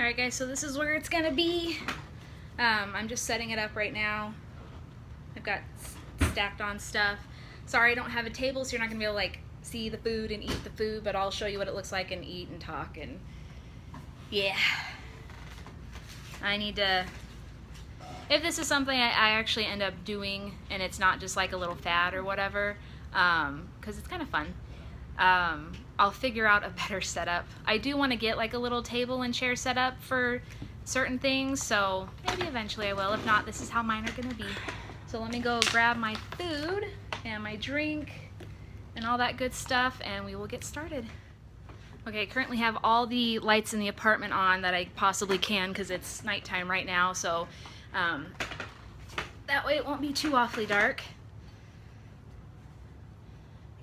Alright guys, so this is where it's gonna be. I'm just setting it up right now. I've got stacked on stuff. Sorry I don't have a table, so you're not gonna be able to like see the food and eat the food, but I'll show you what it looks like and eat and talk and yeah. I need to, if this is something I actually end up doing and it's not just like a little fad or whatever, because it's kind of fun, I'll figure out a better setup. I do want to get like a little table and chair set up for certain things, so maybe eventually I will. If not, this is how mine are gonna be. So let me go grab my food and my drink and all that good stuff, and we will get started. Okay, I currently have all the lights in the apartment on that I possibly can because it's nighttime right now, so that way it won't be too awfully dark.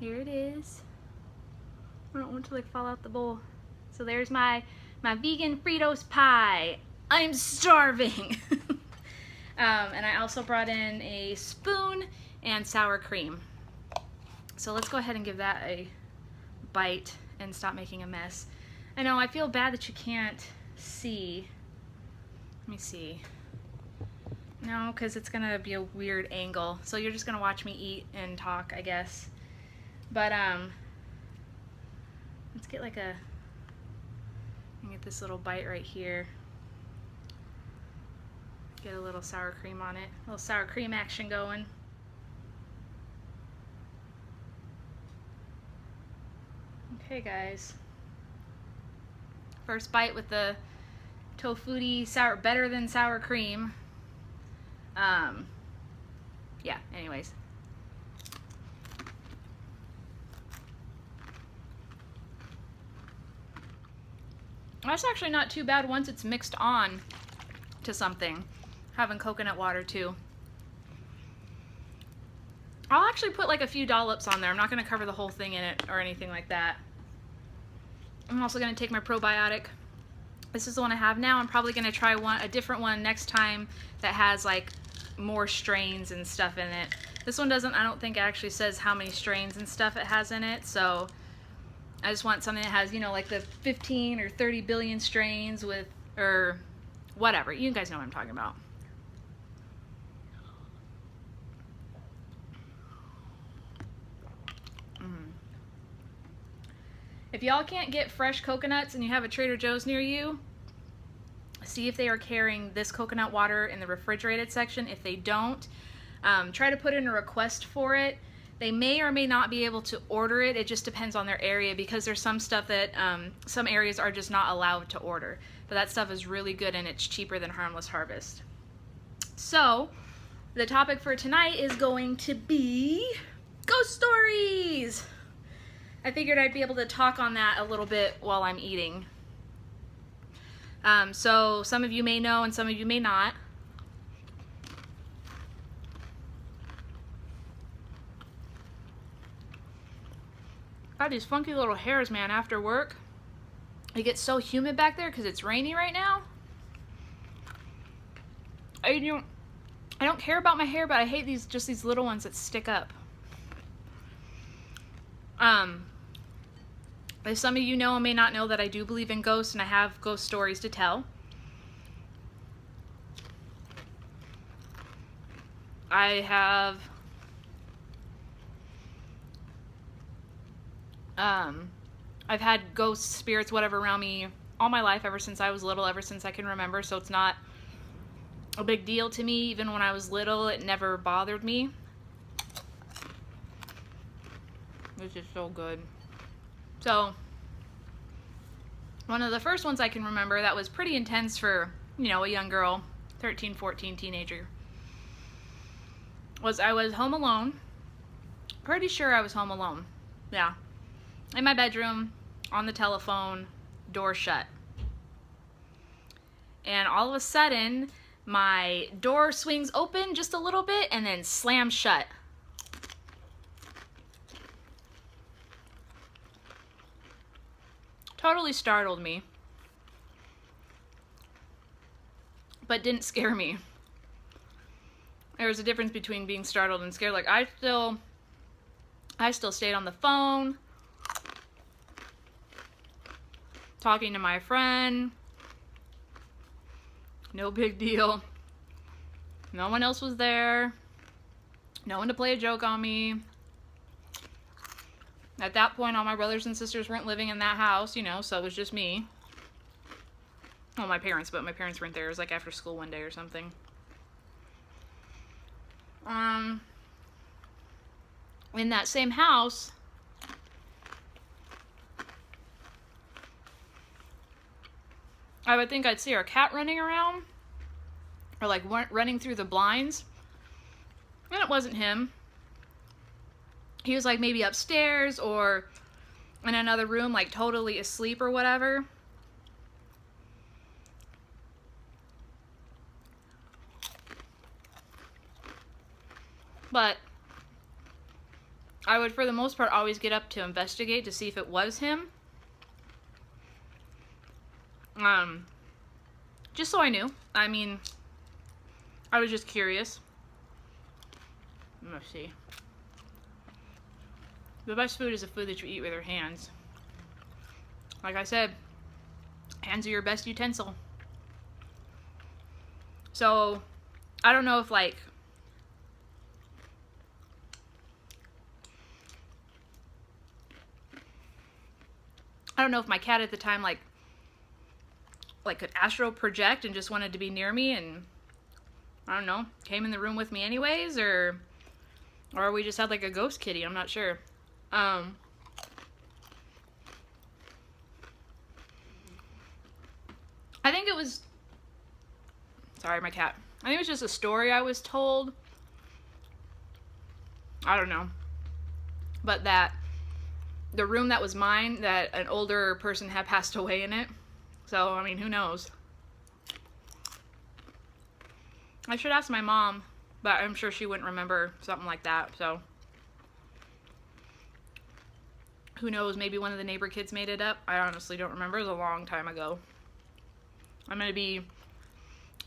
Here it is. I don't want to like fall out the bowl. So there's my vegan Fritos pie. I'm starving. And I also brought in a spoon and sour cream. So let's go ahead and give that a bite and stop making a mess. I know, I feel bad that you can't see. Let me see. No, because it's gonna be a weird angle. So you're just gonna watch me eat and talk, I guess. But let's get like a, get this little bite right here. Get a little sour cream on it. A little sour cream action going. Okay guys. First bite with the tofutti sour, better than sour cream. Yeah, anyways. That's actually not too bad once it's mixed on to something. Having coconut water too. I'll actually put like a few dollops on there. I'm not going to cover the whole thing in it or anything like that. I'm also going to take my probiotic. This is the one I have now. I'm probably going to try a different one next time that has like more strains and stuff in it. This one doesn't, I don't think it actually says how many strains and stuff it has in it, so I just want something that has, you know, like the 15 or 30 billion strains with, or whatever. You guys know what I'm talking about. If y'all can't get fresh coconuts and you have a Trader Joe's near you, see if they are carrying this coconut water in the refrigerated section. If they don't, try to put in a request for it. They may or may not be able to order it. It just depends on their area, because there's some stuff that some areas are just not allowed to order. But that stuff is really good and it's cheaper than Harmless Harvest. So, the topic for tonight is going to be ghost stories! I figured I'd be able to talk on that a little bit while I'm eating. So some of you may know and some of you may not. Got these funky little hairs, man, after work. It gets so humid back there because it's rainy right now. I don't care about my hair, but I hate these little ones that stick up. As some of you know and may not know, that I do believe in ghosts and I have ghost stories to tell. I have I've had ghost spirits, whatever, around me all my life, ever since I was little, ever since I can remember, so it's not a big deal to me. Even when I was little, it never bothered me. This is so good. So, one of the first ones I can remember that was pretty intense for, you know, a young girl, 13, 14, teenager, was I was home alone. Pretty sure I was home alone. Yeah. In my bedroom, on the telephone, door shut. And all of a sudden, my door swings open just a little bit and then slams shut. Totally startled me, but didn't scare me. There was a difference between being startled and scared. Like, I still stayed on the phone, talking to my friend, No big deal. No one else was there. No one to play a joke on me. At that point, all my brothers and sisters weren't living in that house, you know, so it was just me. Well, my parents, but my parents weren't there. It was like after school one day or something. In that same house, I would think I'd see our cat running around, or like running through the blinds, and it wasn't him. He was like maybe upstairs or in another room, like totally asleep or whatever. But I would, for the most part, always get up to investigate to see if it was him. Just so I knew. I mean, I was just curious. Let's see. The best food is the food that you eat with your hands. Like I said, hands are your best utensil. So, I don't know if like my cat at the time like could astral project and just wanted to be near me and I don't know, came in the room with me anyways, or we just had like a ghost kitty. I'm not sure. I think it was, sorry, my cat. I think it was just a story I was told. I don't know. But that the room that was mine, that an older person had passed away in it. So, I mean, who knows? I should ask my mom, but I'm sure she wouldn't remember something like that, so. Who knows, maybe one of the neighbor kids made it up. I honestly don't remember. It was a long time ago. I'm going to be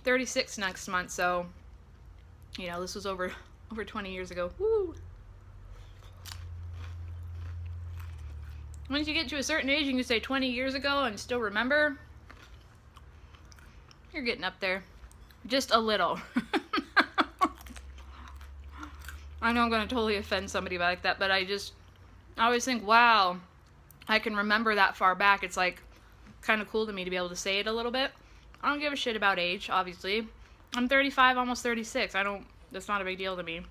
36 next month, so, you know, this was over 20 years ago. Woo! Once you get to a certain age, you can say 20 years ago and still remember. You're getting up there. Just a little. I know I'm going to totally offend somebody like that, but I always think, wow, I can remember that far back. It's like kind of cool to me to be able to say it a little bit. I don't give a shit about age, obviously. I'm 35, almost 36. That's not a big deal to me.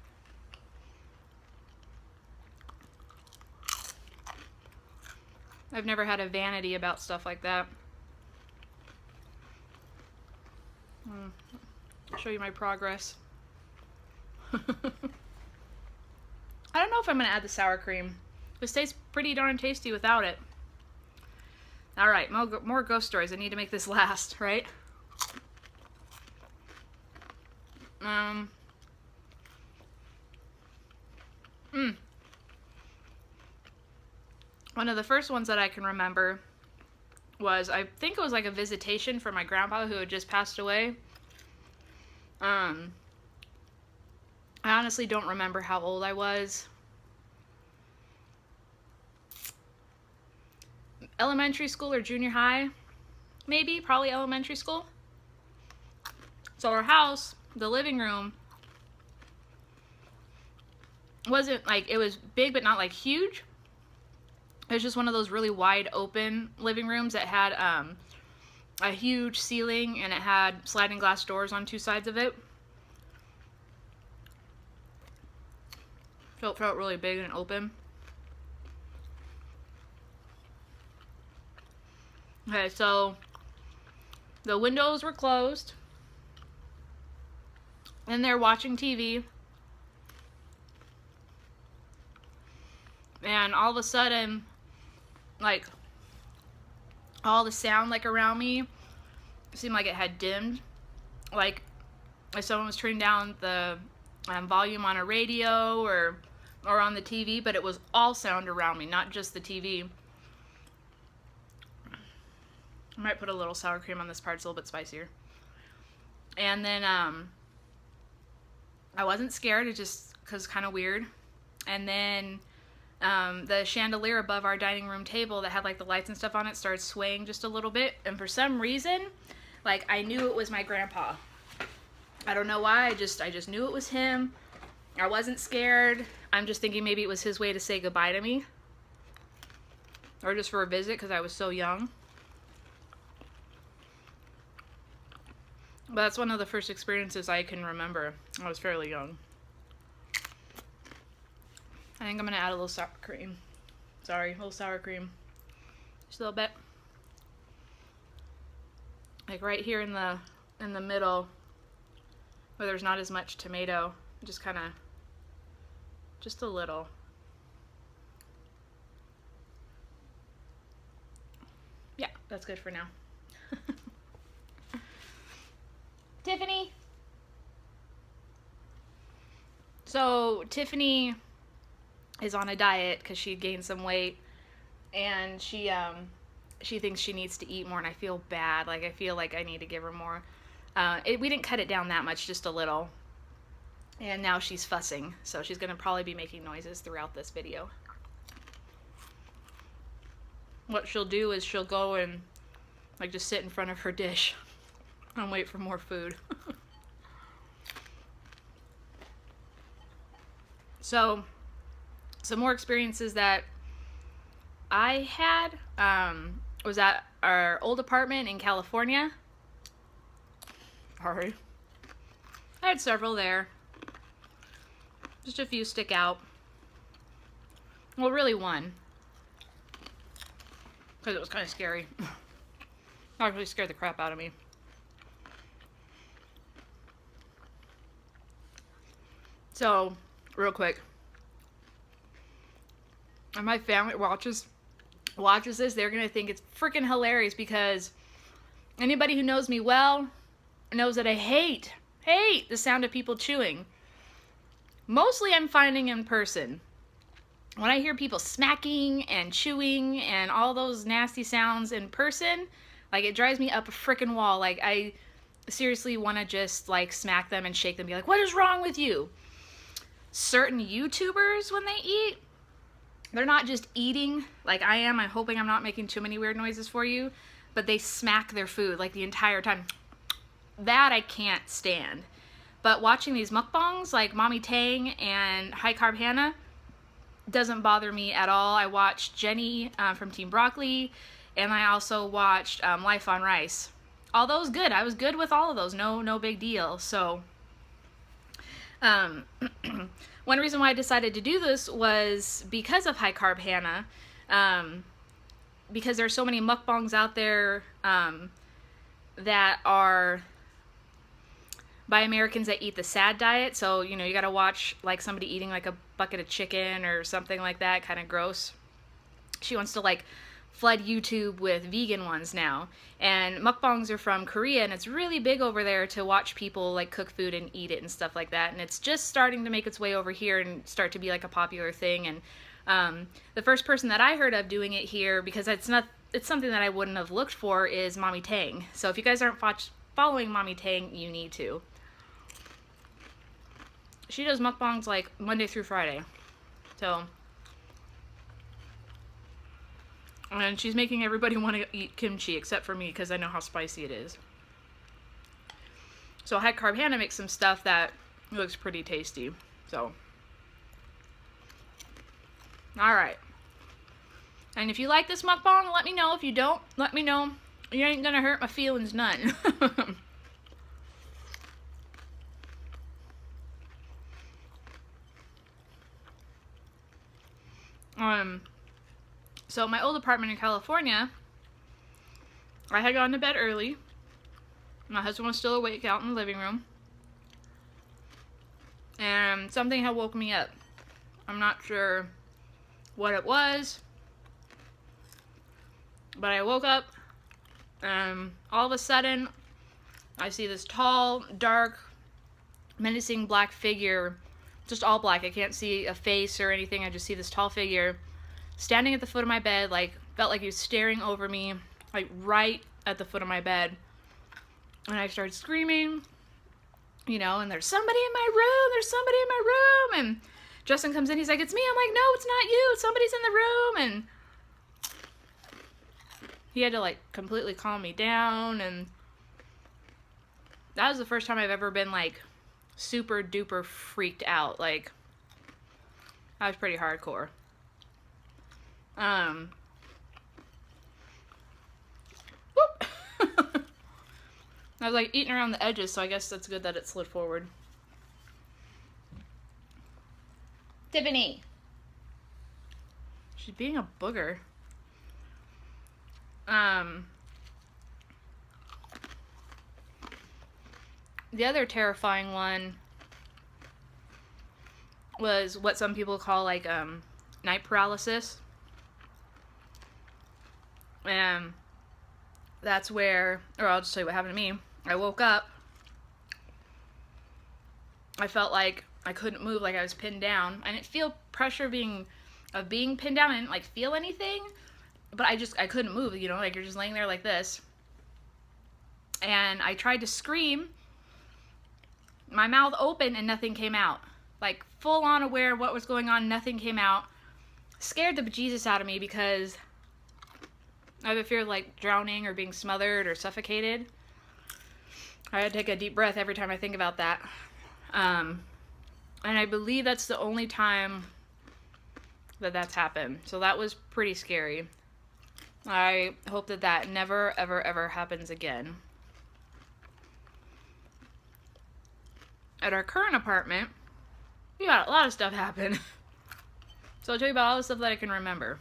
I've never had a vanity about stuff like that. I'll show you my progress. I don't know if I'm going to add the sour cream. This tastes pretty darn tasty without it. Alright, more ghost stories. I need to make this last, right? One of the first ones that I can remember was, I think it was like a visitation from my grandpa who had just passed away. I honestly don't remember how old I was. Elementary school or junior high, maybe, probably elementary school. So our house, the living room, wasn't like, it was big but not like huge. It was just one of those really wide open living rooms that had a huge ceiling, and it had sliding glass doors on two sides of it. So it felt really big and open. Okay, so the windows were closed. And they're watching TV. And all of a sudden, like, all the sound, like, around me seemed like it had dimmed. Like someone was turning down the volume on a radio or on the TV, but it was all sound around me, not just the TV. I might put a little sour cream on this part, it's a little bit spicier. And then, I wasn't scared, it just, cause kind of weird. And then, the chandelier above our dining room table that had like the lights and stuff on it started swaying just a little bit. And for some reason, Like, I knew it was my grandpa. I don't know why, I just knew it was him. I wasn't scared. I'm just thinking maybe it was his way to say goodbye to me. Or just for a visit, because I was so young. But that's one of the first experiences I can remember. I was fairly young. I think I'm going to add a little sour cream. Sorry, a little sour cream. Just a little bit. Like right here in the middle, where there's not as much tomato. Just kind of, just a little. Yeah, that's good for now. Tiffany. So Tiffany is on a diet because she gained some weight, and she thinks she needs to eat more, and I feel bad. Like, I feel like I need to give her more. We didn't cut it down that much, just a little. And now she's fussing, so she's going to probably be making noises throughout this video. What she'll do is she'll go and, like, just sit in front of her dish and wait for more food. So, some more experiences that I had was at our old apartment in California. Sorry. I had several there. Just a few stick out. Well, really one. Because it was kind of scary. Actually scared the crap out of me. So, real quick. And my family watches this, they're going to think it's freaking hilarious, because anybody who knows me well knows that I hate the sound of people chewing. Mostly I'm finding in person. When I hear people smacking and chewing and all those nasty sounds in person, like, it drives me up a freaking wall. Like, I seriously want to just, like, smack them and shake them and be like, what is wrong with you? Certain YouTubers, when they eat, they're not just eating like I am. I'm hoping I'm not making too many weird noises for you, but they smack their food like the entire time. That I can't stand. But watching these mukbangs like Mommy Tang and High Carb Hannah doesn't bother me at all. I watched Jenny from Team Broccoli, and I also watched Life on Rice. All those good. I was good with all of those. No big deal. So, one reason why I decided to do this was because of High Carb Hannah, because there's so many mukbangs out there that are by Americans that eat the sad diet. So, you know, you gotta watch like somebody eating like a bucket of chicken or something like that, kind of gross. She wants to like flood YouTube with vegan ones now. And mukbangs are from Korea, and it's really big over there to watch people like cook food and eat it and stuff like that. And it's just starting to make its way over here and start to be like a popular thing. And the first person that I heard of doing it here, because it's something that I wouldn't have looked for, is Mommy Tang. So if you guys aren't following Mommy Tang, you need to. She does mukbangs like Monday through Friday. So, and she's making everybody want to eat kimchi except for me, because I know how spicy it is. So High Carb Hannah makes some stuff that looks pretty tasty. So, alright. And if you like this mukbang, let me know. If you don't, let me know. You ain't gonna hurt my feelings none. So my old apartment in California, I had gone to bed early. My husband was still awake out in the living room. And something had woke me up. I'm not sure what it was, but I woke up, and all of a sudden, I see this tall, dark, menacing black figure, just all black. I can't see a face or anything. I just see this tall figure standing at the foot of my bed, like, felt like he was staring over me, like, right at the foot of my bed. And I started screaming, you know, and there's somebody in my room, and Justin comes in, he's like, it's me. I'm like, no, it's not you, somebody's in the room. And he had to, like, completely calm me down, and that was the first time I've ever been like super duper freaked out. Like, that was pretty hardcore. Whoop. I was like eating around the edges, so I guess that's good that it slid forward. Tiffany. She's being a booger. The other terrifying one was what some people call like night paralysis. And that's where, or I'll just tell you what happened to me. I woke up. I felt like I couldn't move, like I was pinned down. I didn't feel pressure of being pinned down. I didn't like feel anything, but I couldn't move, you know, like you're just laying there like this. And I tried to scream. My mouth opened and nothing came out. Like full on aware of what was going on, nothing came out. Scared the bejesus out of me because I have a fear of like drowning or being smothered or suffocated. I had to take a deep breath every time I think about that. And I believe that's the only time that that's happened. So that was pretty scary. I hope that that never, ever, ever happens again. At our current apartment, we got a lot of stuff happen. So I'll tell you about all the stuff that I can remember.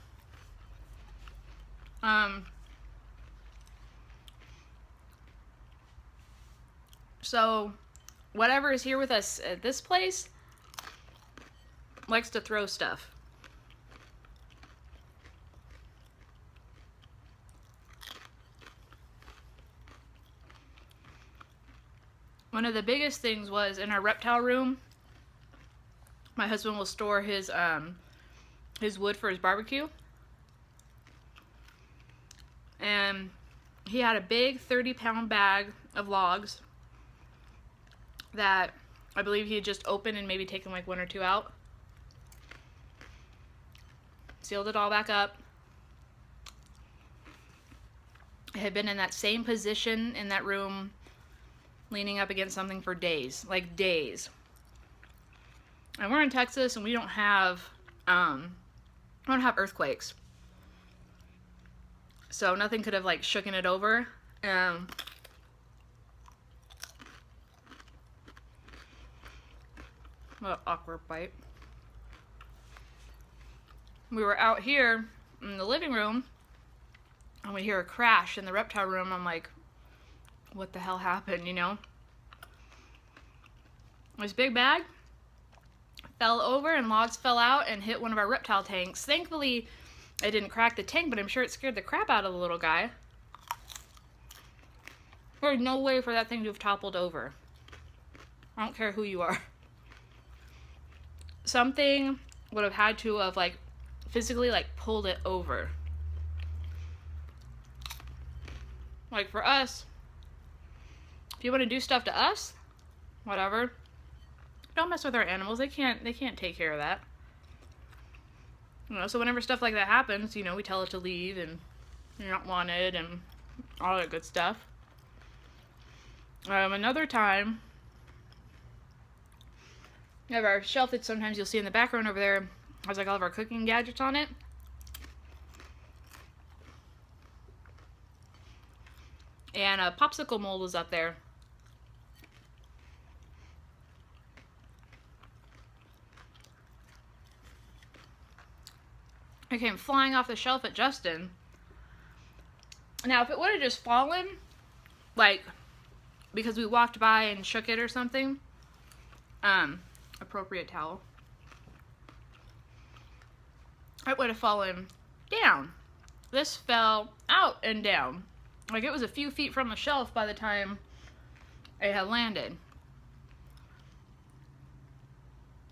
So whatever is here with us at this place likes to throw stuff. One of the biggest things was in our reptile room. My husband will store his wood for his barbecue. And he had a big 30-pound bag of logs that I believe he had just opened and maybe taken like one or two out. Sealed it all back up. It had been in that same position in that room, leaning up against something for days, like days. And we're in Texas and we don't have earthquakes. So nothing could have like shooken it over. What an awkward bite. We were out here in the living room and we hear a crash in the reptile room. I'm like, what the hell happened, you know? This big bag fell over and logs fell out and hit one of our reptile tanks. Thankfully, it didn't crack the tank, but I'm sure it scared the crap out of the little guy. There's no way for that thing to have toppled over. I don't care who you are. Something would have had to have like physically like pulled it over. Like for us, if you want to do stuff to us, whatever. Don't mess with our animals. They can't take care of that. You know, so whenever stuff like that happens, you know, we tell it to leave and you're not wanted and all that good stuff. Another time, we have our shelf that sometimes you'll see in the background over there has like all of our cooking gadgets on it. And a popsicle mold was up there. It came flying off the shelf at Justin. Now, if it would have just fallen, like, because we walked by and shook it or something, appropriate towel, it would have fallen down. This fell out and down. Like, it was a few feet from the shelf by the time it had landed.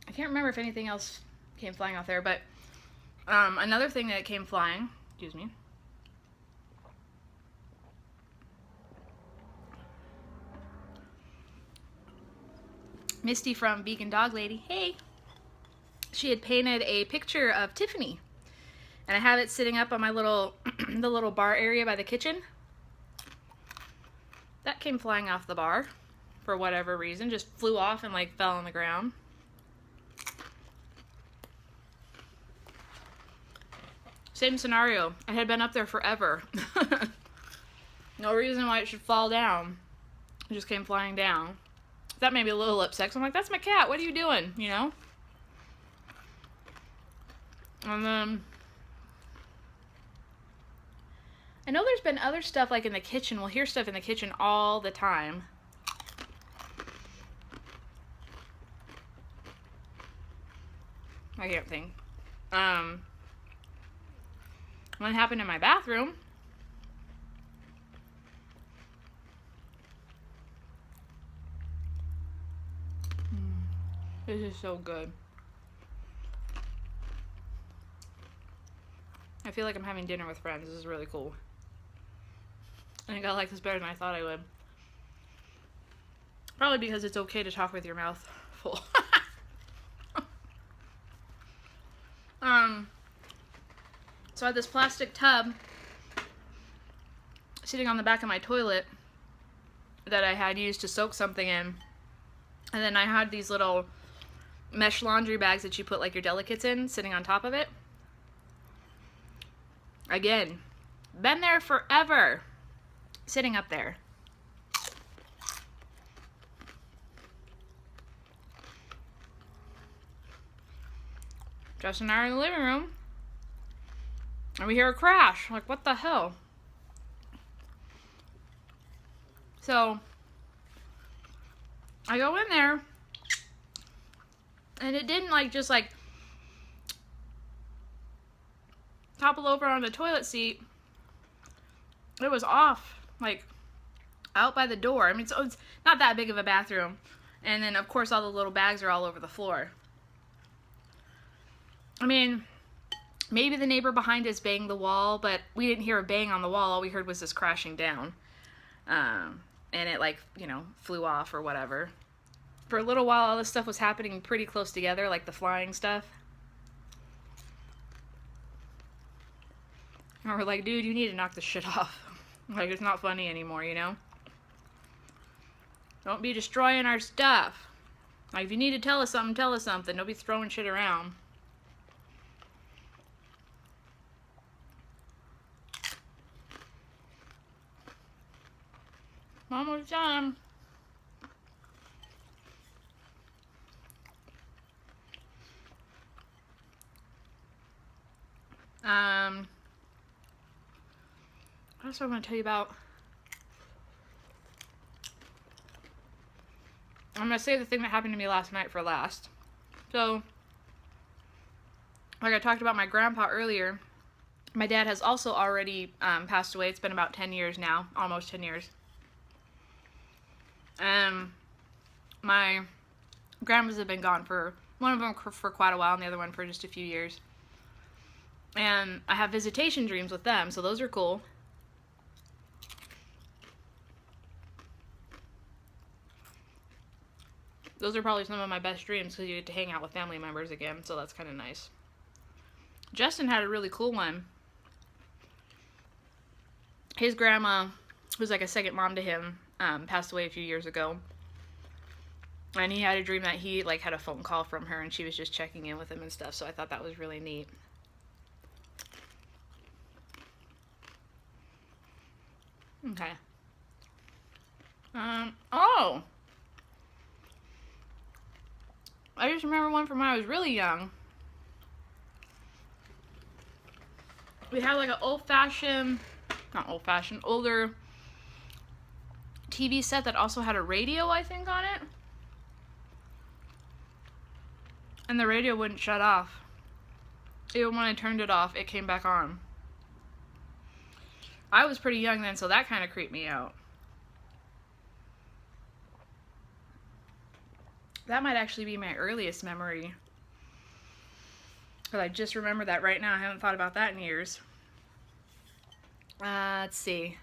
I can't remember if anything else came flying off there, but another thing that came flying, excuse me, Misty from Vegan Dog Lady, hey, she had painted a picture of Tiffany, and I have it sitting up on my little, the little bar area by the kitchen. That came flying off the bar. for whatever reason. Just flew off and like fell on the ground. Same scenario. I had been up there forever. No reason why it should fall down. It just came flying down. That made me a little upset. So I'm like, that's my cat. What are you doing? You know? And then I know there's been other stuff like in the kitchen. We'll hear stuff in the kitchen all the time. I can't think. What happened in my bathroom? This is so good. I feel like I'm having dinner with friends. This is really cool. I think I like this better than I thought I would. Probably because it's okay to talk with your mouth full. So I had this plastic tub sitting on the back of my toilet that I had used to soak something in. And then I had these little mesh laundry bags that you put like your delicates in sitting on top of it. Again, been there forever, sitting up there. Justin and I are in the living room, and we hear a crash. Like, what the hell? So, I go in there, and it didn't like just like topple over on the toilet seat. It was off, like out by the door. I mean, so it's not that big of a bathroom. And then, of course, all the little bags are all over the floor. I mean, maybe the neighbor behind us banged the wall, but we didn't hear a bang on the wall. All we heard was this crashing down. And it, like, you know, flew off or whatever. For a little while, all this stuff was happening pretty close together, like the flying stuff. And we're like, dude, you need to knock this shit off. Like, it's not funny anymore, you know? Don't be destroying our stuff. Like, if you need to tell us something, tell us something. Don't be throwing shit around. Almost done. What else do I want to tell you about? I'm going to save the thing that happened to me last night for last. So, like I talked about my grandpa earlier, my dad has also already passed away. It's been about 10 years now, almost 10 years. My grandmas have been gone for, one of them for quite a while and the other one for just a few years. And I have visitation dreams with them, so those are cool. Those are probably some of my best dreams because you get to hang out with family members again, so that's kind of nice. Justin had a really cool one. His grandma, who's like a second mom to him, passed away a few years ago. And he had a dream that he like had a phone call from her and she was just checking in with him and stuff, so I thought that was really neat. Okay. Oh! I just remember one from when I was really young. We had like an older TV set that also had a radio, I think, on it. And the radio wouldn't shut off. Even when I turned it off, it came back on. I was pretty young then, so that kind of creeped me out. That might actually be my earliest memory. Because I just remember that right now. I haven't thought about that in years. Let's see.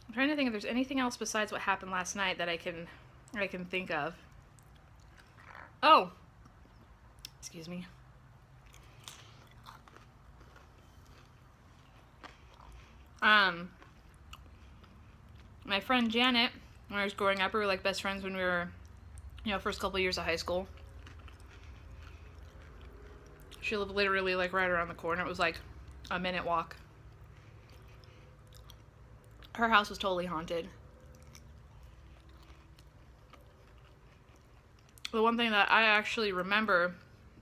I'm trying to think if there's anything else besides what happened last night that I can think of. Oh! Excuse me. My friend Janet, when I was growing up. We were like best friends when we were, you know, first couple years of high school. She lived literally like right around the corner. It was like a minute walk. Her house was totally haunted. The one thing that I actually remember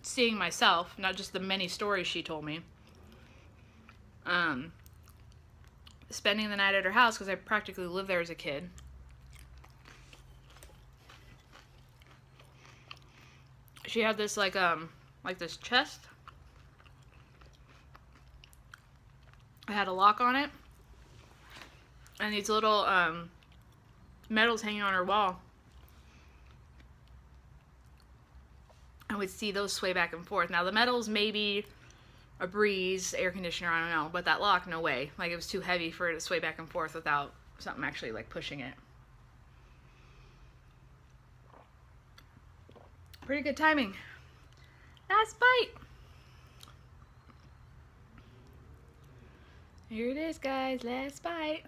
seeing myself, not just the many stories she told me, spending the night at her house, because I practically lived there as a kid. She had this like this chest. It had a lock on it, and these little medals hanging on her wall. I would see those sway back and forth. Now the medals, maybe a breeze, air conditioner, I don't know, but that lock, no way. Like, it was too heavy for it to sway back and forth without something actually like pushing it. Pretty good timing. Last bite. Here it is, guys. Last bite.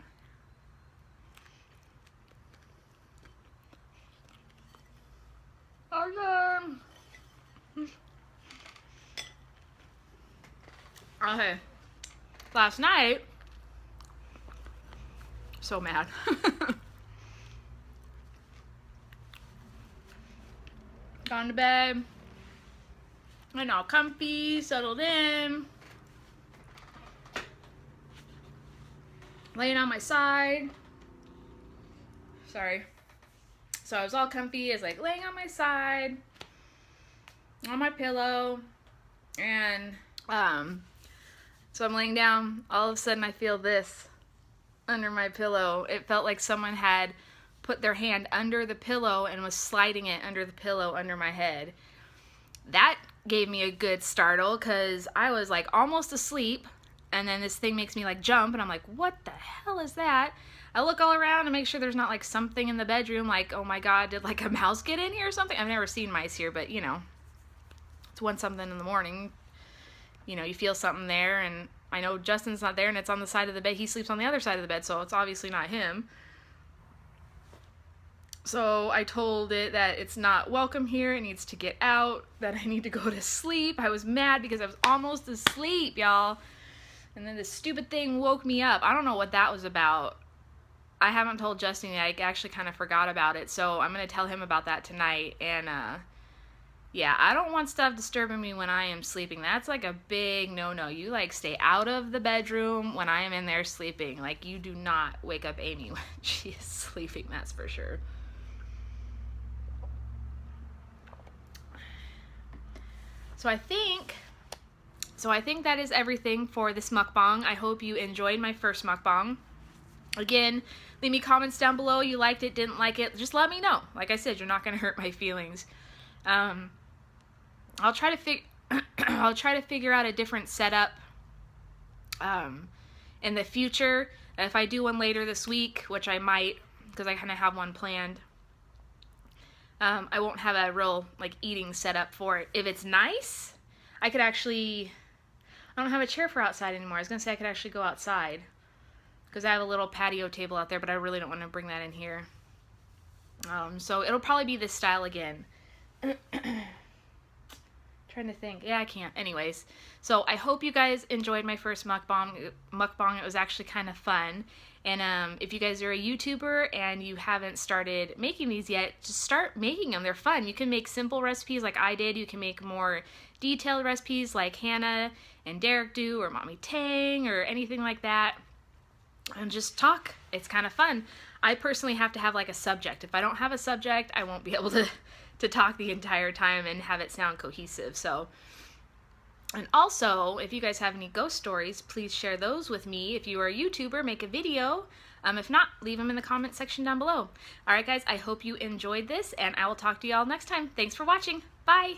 Awesome. Okay. Last night, so mad. Gone to bed. And all comfy, settled in. Laying on my side. Sorry. So I was all comfy. I was like laying on my side, on my pillow, and so I'm laying down. All of a sudden I feel this under my pillow. It felt like someone had put their hand under the pillow and was sliding it under the pillow under my head. That gave me a good startle, because I was like almost asleep, and then this thing makes me like jump, and I'm like, what the hell is that? I look all around to make sure there's not like something in the bedroom, like, oh my god, did like a mouse get in here or something? I've never seen mice here, but you know, it's 1 something in the morning. You know, you feel something there, and I know Justin's not there, and it's on the side of the bed. He sleeps on the other side of the bed, so it's obviously not him. So I told it that it's not welcome here, it needs to get out, that I need to go to sleep. I was mad because I was almost asleep, y'all. And then this stupid thing woke me up. I don't know what that was about. I haven't told Justin yet. I actually kind of forgot about it, so I'm going to tell him about that tonight. And yeah, I don't want stuff disturbing me when I am sleeping. That's like a big no-no. You like stay out of the bedroom when I am in there sleeping. Like, you do not wake up Amy when she is sleeping, that's for sure. So I think that is everything for this mukbang. I hope you enjoyed my first mukbang. Again, leave me comments down below. You liked it, didn't like it. Just let me know. Like I said, you're not going to hurt my feelings. I'll try to figure out a different setup in the future. If I do one later this week, which I might, because I kind of have one planned, I won't have a real like eating setup for it. If it's nice, I could actually, I don't have a chair for outside anymore. I was going to say I could actually go outside, because I have a little patio table out there, but I really don't want to bring that in here. So it'll probably be this style again. Trying to think. Yeah, I can't. Anyways, so I hope you guys enjoyed my first mukbang. It was actually kind of fun. And if you guys are a YouTuber and you haven't started making these yet, just start making them. They're fun. You can make simple recipes like I did. You can make more detailed recipes like Hannah and Derek do, or Mommy Tang, or anything like that. And just talk. It's kind of fun. I personally have to have like a subject. If I don't have a subject, I won't be able to talk the entire time and have it sound cohesive. So, and also, if you guys have any ghost stories, please share those with me. If you are a YouTuber, make a video. If not, leave them in the comment section down below. Alright guys, I hope you enjoyed this, and I will talk to you all next time. Thanks for watching. Bye!